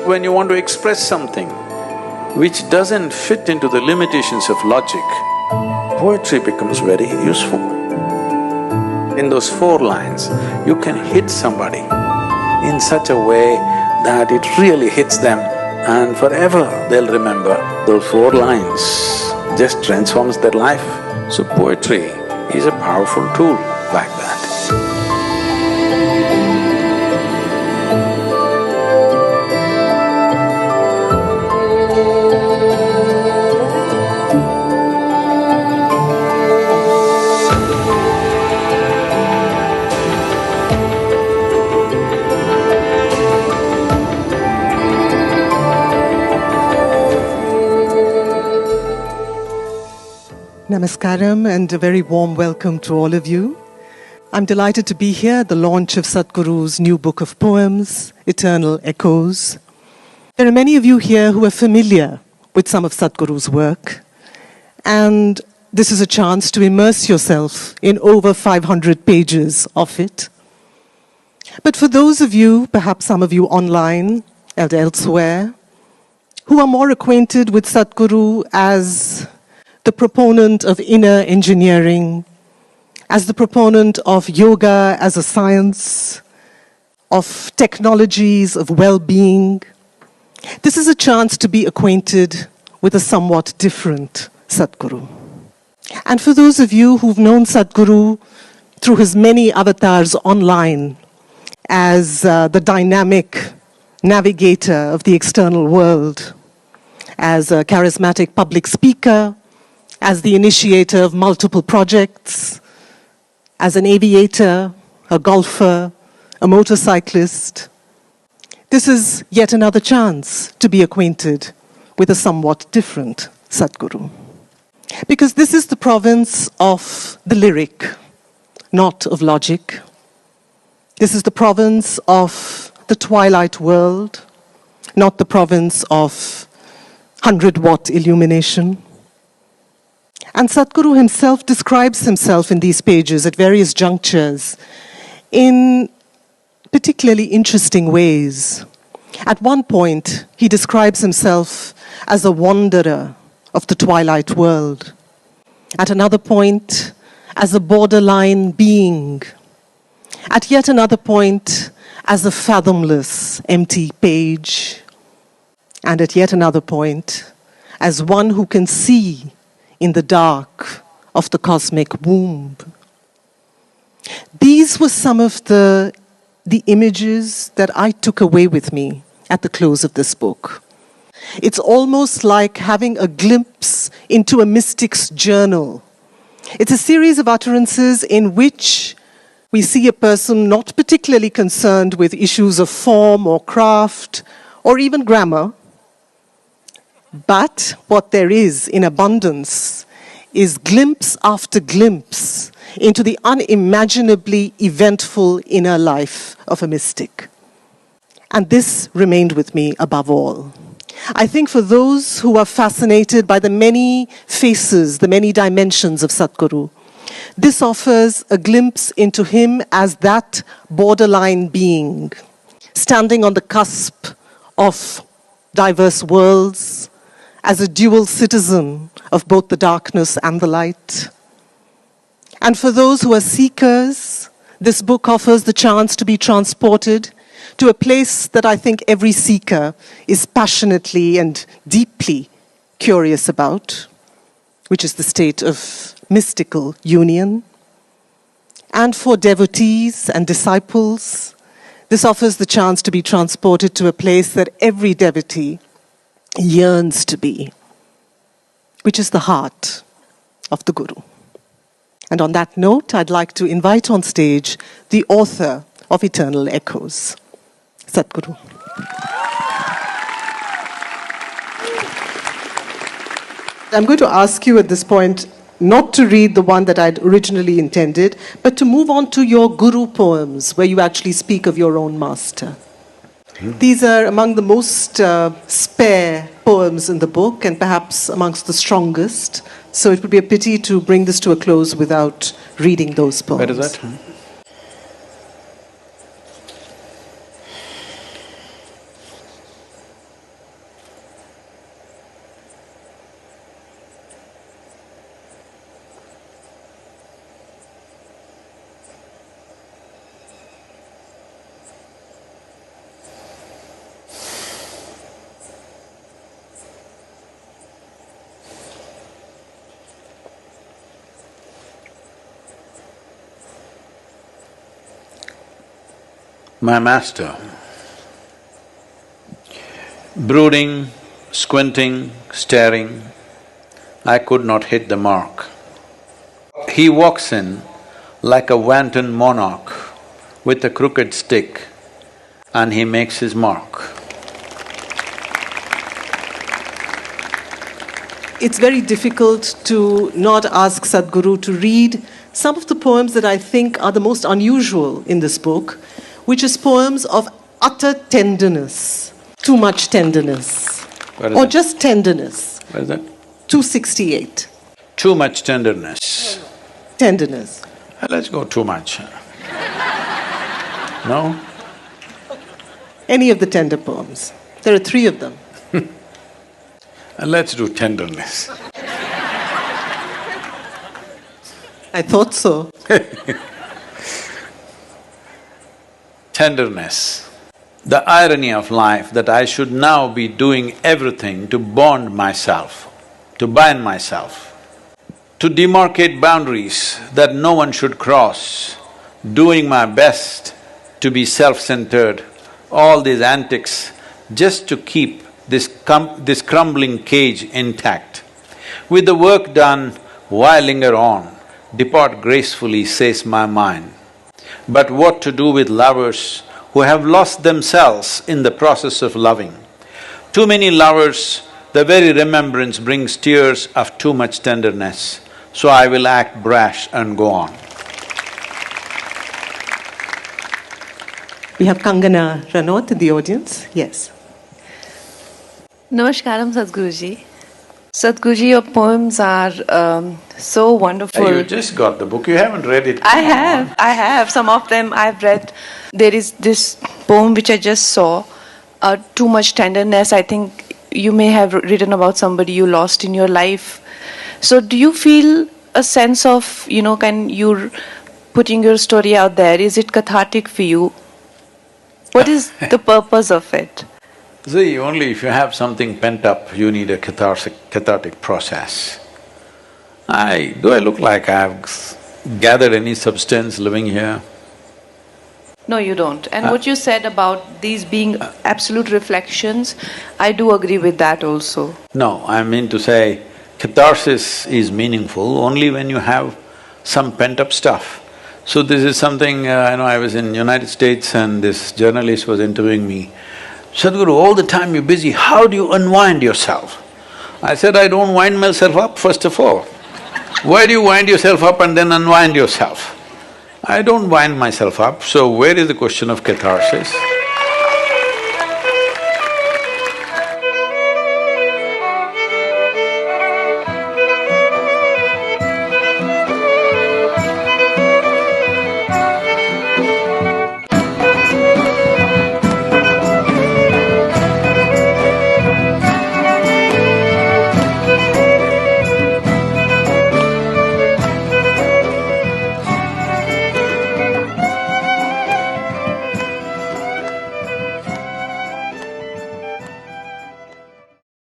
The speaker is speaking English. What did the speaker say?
when you want to express something which doesn't fit into the limitations of logic, poetry becomes very useful. In those 4 lines, you can hit somebody in such a way that it really hits them and forever they'll remember. Those 4 lines just transforms their life. So poetry is a powerful tool like that. Namaskaram and a very warm welcome to all of you. I'm delighted to be here at the launch of Sadhguru's new book of poems, Eternal Echoes. There are many of you here who are familiar with some of Sadhguru's work, and this is a chance to immerse yourself in over 500 pages of it. But for those of you, perhaps some of you online and elsewhere, who are more acquainted with Sadhguru as the proponent of inner engineering, as the proponent of yoga as a science, of technologies of well-being, this is a chance to be acquainted with a somewhat different Sadhguru. And for those of you who've known Sadhguru through his many avatars online as the dynamic navigator of the external world, as a charismatic public speaker, as the initiator of multiple projects, as an aviator, a golfer, a motorcyclist, this is yet another chance to be acquainted with a somewhat different Sadhguru. Because this is the province of the lyric, not of logic. This is the province of the twilight world, not the province of 100-watt illumination. And Sadhguru himself describes himself in these pages at various junctures in particularly interesting ways. At one point, he describes himself as a wanderer of the twilight world. At another point, as a borderline being. At yet another point, as a fathomless, empty page. And at yet another point, as one who can see in the dark of the cosmic womb. These were some of the images that I took away with me at the close of this book. It's almost like having a glimpse into a mystic's journal. It's a series of utterances in which we see a person not particularly concerned with issues of form or craft or even grammar. But what there is in abundance is glimpse after glimpse into the unimaginably eventful inner life of a mystic. And this remained with me above all. I think for those who are fascinated by the many faces, the many dimensions of Sadhguru, this offers a glimpse into him as that borderline being, standing on the cusp of diverse worlds, as a dual citizen of both the darkness and the light. And for those who are seekers, this book offers the chance to be transported to a place that I think every seeker is passionately and deeply curious about, which is the state of mystical union. And for devotees and disciples, this offers the chance to be transported to a place that every devotee yearns to be, which is the heart of the Guru. And on that note, I'd like to invite on stage the author of Eternal Echoes, Sadhguru. I'm going to ask you at this point not to read the one that I'd originally intended, but to move on to your Guru poems, where you actually speak of your own master. These are among the most spare poems in the book, and perhaps amongst the strongest. So it would be a pity to bring this to a close without reading those poems. Where is that? My master, brooding, squinting, staring, I could not hit the mark. He walks in like a wanton monarch with a crooked stick and he makes his mark. It's very difficult to not ask Sadhguru to read some of the poems that I think are the most unusual in this book, which is poems of utter tenderness, too much tenderness, What is or that? just tenderness. What is that? 268. Too much tenderness. Tenderness. Let's go too much. No? Any of the tender poems. There are 3 of them. Let's do tenderness. I thought so. Tenderness. The irony of life that I should now be doing everything to bond myself, to bind myself, to demarcate boundaries that no one should cross, doing my best to be self-centered, all these antics just to keep this crumbling cage intact. With the work done, why linger on? Depart gracefully, says my mind. But what to do with lovers who have lost themselves in the process of loving? Too many lovers, the very remembrance brings tears of too much tenderness, so I will act brash and go on. We have Kangana Ranot in the audience. Yes. Namaskaram, Sadhguruji. Sadhguruji, your poems are so wonderful. You just got the book, you haven't read it. I have. Some of them I've read. There is this poem which I just saw, Too Much Tenderness. I think you may have written about somebody you lost in your life. So do you feel a sense of, can you're putting your story out there? Is it cathartic for you? What is the purpose of it? See, only if you have something pent up, you need a cathartic process. Do I look like I've gathered any substance living here? No, you don't. And what you said about these being absolute reflections, I do agree with that also. No, I mean to say, catharsis is meaningful only when you have some pent-up stuff. So this is something, I was in United States and this journalist was interviewing me. Sadhguru, all the time you're busy, how do you unwind yourself? I said, I don't wind myself up, first of all. Why do you wind yourself up and then unwind yourself? I don't wind myself up, so where is the question of catharsis?